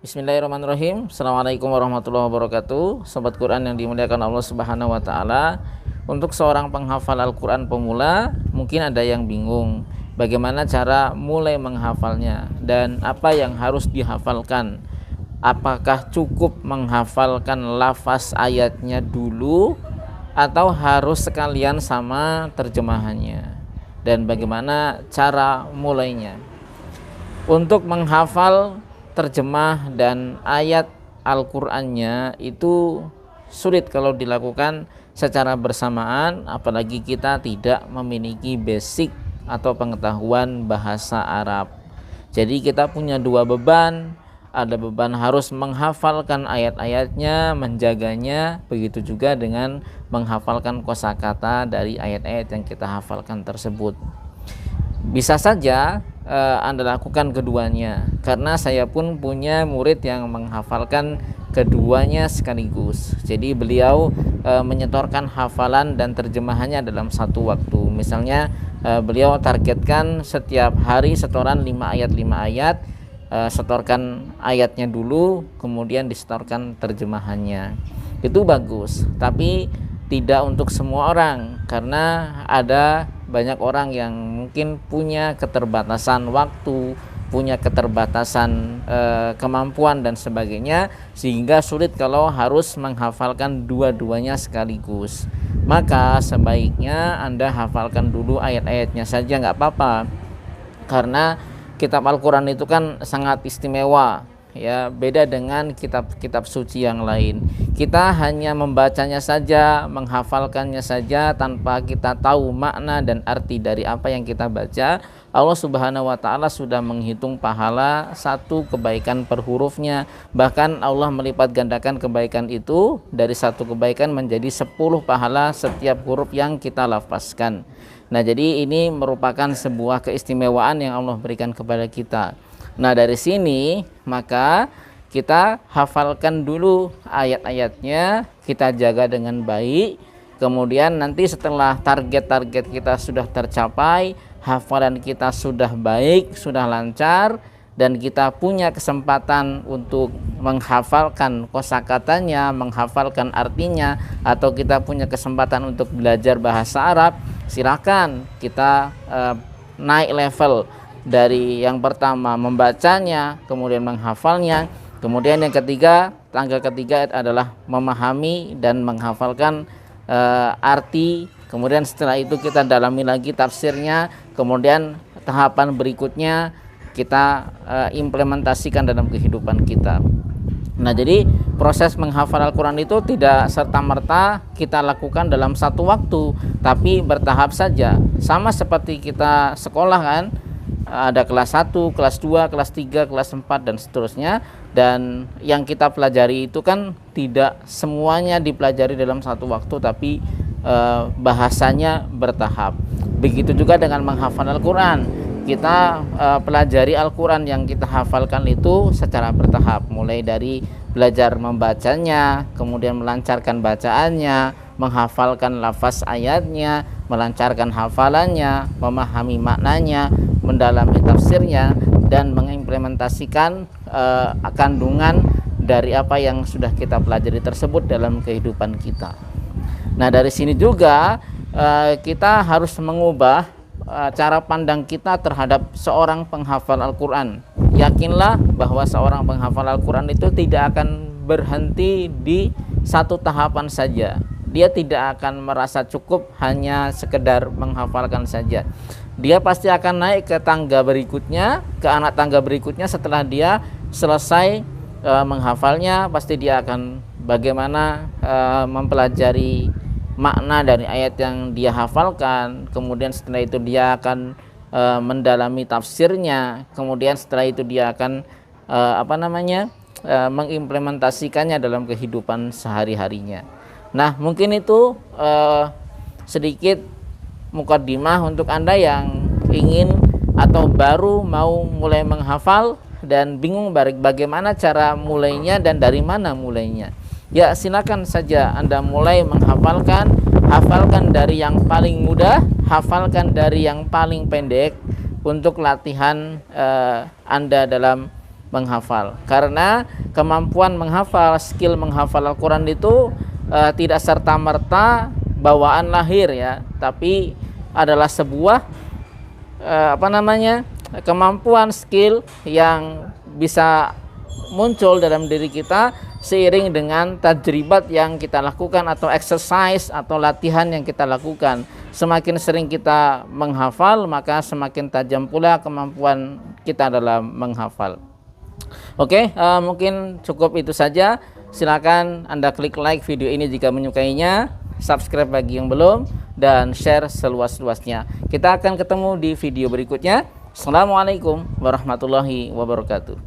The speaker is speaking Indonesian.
Bismillahirrahmanirrahim. Assalamualaikum warahmatullahi wabarakatuh. Sobat Quran yang dimuliakan Allah Subhanahu wa taala. Untuk seorang penghafal Al-Quran pemula, mungkin ada yang bingung bagaimana cara mulai menghafalnya dan apa yang harus dihafalkan. Apakah cukup menghafalkan lafaz ayatnya dulu atau harus sekalian sama terjemahannya, dan bagaimana cara mulainya. Untuk menghafal terjemah dan ayat Al-Qur'annya itu sulit kalau dilakukan secara bersamaan, apalagi kita tidak memiliki basic atau pengetahuan bahasa Arab. Jadi kita punya dua beban, ada beban harus menghafalkan ayat-ayatnya, menjaganya, begitu juga dengan menghafalkan kosakata dari ayat-ayat yang kita hafalkan tersebut. Bisa saja Anda lakukan keduanya, karena saya pun punya murid yang menghafalkan keduanya sekaligus. Jadi beliau menyetorkan hafalan dan terjemahannya dalam satu waktu. Misalnya beliau targetkan setiap hari setoran 5 ayat, setorkan ayatnya dulu, kemudian disetorkan terjemahannya. Itu bagus, tapi tidak untuk semua orang, karena ada banyak orang yang mungkin punya keterbatasan waktu, punya keterbatasan kemampuan dan sebagainya, sehingga sulit kalau harus menghafalkan dua-duanya sekaligus. Maka sebaiknya Anda hafalkan dulu ayat-ayatnya saja, nggak apa-apa, karena kitab Al-Quran itu kan sangat istimewa, ya, beda dengan kitab-kitab suci yang lain. Kita hanya membacanya saja, menghafalkannya saja tanpa kita tahu makna dan arti dari apa yang kita baca. Allah Subhanahu wa taala sudah menghitung pahala satu kebaikan per hurufnya. Bahkan Allah melipat gandakan kebaikan itu dari satu kebaikan menjadi 10 pahala setiap huruf yang kita lafazkan. Nah, jadi ini merupakan sebuah keistimewaan yang Allah berikan kepada kita. Nah, dari sini maka kita hafalkan dulu ayat-ayatnya, kita jaga dengan baik. Kemudian nanti setelah target-target kita sudah tercapai, hafalan kita sudah baik, sudah lancar, dan kita punya kesempatan untuk menghafalkan kosakatanya, menghafalkan artinya, atau kita punya kesempatan untuk belajar bahasa Arab, silakan kita naik level dari yang pertama membacanya, kemudian menghafalnya, kemudian yang ketiga, tangga ketiga adalah memahami dan menghafalkan arti. Kemudian setelah itu kita dalami lagi tafsirnya, kemudian tahapan berikutnya kita implementasikan dalam kehidupan kita. Nah, jadi proses menghafal Al-Quran itu tidak serta-merta kita lakukan dalam satu waktu, tapi bertahap saja. Sama seperti kita sekolah kan, ada kelas 1, kelas 2, kelas 3, kelas 4 dan seterusnya. Dan yang kita pelajari itu kan tidak semuanya dipelajari dalam satu waktu, tapi bahasanya bertahap. Begitu juga dengan menghafal Al-Quran. Kita pelajari Al-Quran yang kita hafalkan itu secara bertahap, mulai dari belajar membacanya, kemudian melancarkan bacaannya, menghafalkan lafaz ayatnya, melancarkan hafalannya, memahami maknanya, mendalami tafsirnya, dan mengimplementasikan kandungan dari apa yang sudah kita pelajari tersebut dalam kehidupan kita. Nah, dari sini juga kita harus mengubah cara pandang kita terhadap seorang penghafal Al-Quran. Yakinlah bahwa seorang penghafal Al-Quran itu tidak akan berhenti di satu tahapan saja. Dia tidak akan merasa cukup hanya sekedar menghafalkan saja. Dia pasti akan naik ke tangga berikutnya, ke anak tangga berikutnya. Setelah dia selesai menghafalnya, pasti dia akan bagaimana mempelajari makna dari ayat yang dia hafalkan. Kemudian setelah itu dia akan mendalami tafsirnya. Kemudian setelah itu dia akan mengimplementasikannya dalam kehidupan sehari-harinya. Nah, mungkin itu sedikit mukaddimah untuk Anda yang ingin atau baru mau mulai menghafal dan bingung bagaimana cara mulainya dan dari mana mulainya. Ya, silakan saja Anda mulai menghafalkan. Hafalkan dari yang paling mudah, hafalkan dari yang paling pendek untuk latihan Anda dalam menghafal. Karena kemampuan menghafal, skill menghafal Al-Quran itu tidak serta-merta bawaan lahir ya, tapi adalah sebuah kemampuan, skill yang bisa muncul dalam diri kita seiring dengan tajribat yang kita lakukan atau exercise atau latihan yang kita lakukan. Semakin sering kita menghafal, maka semakin tajam pula kemampuan kita dalam menghafal. Oke, mungkin cukup itu saja. Silakan Anda klik like video ini jika menyukainya, subscribe bagi yang belum, dan share seluas-luasnya. Kita akan ketemu di video berikutnya. Assalamualaikum warahmatullahi wabarakatuh.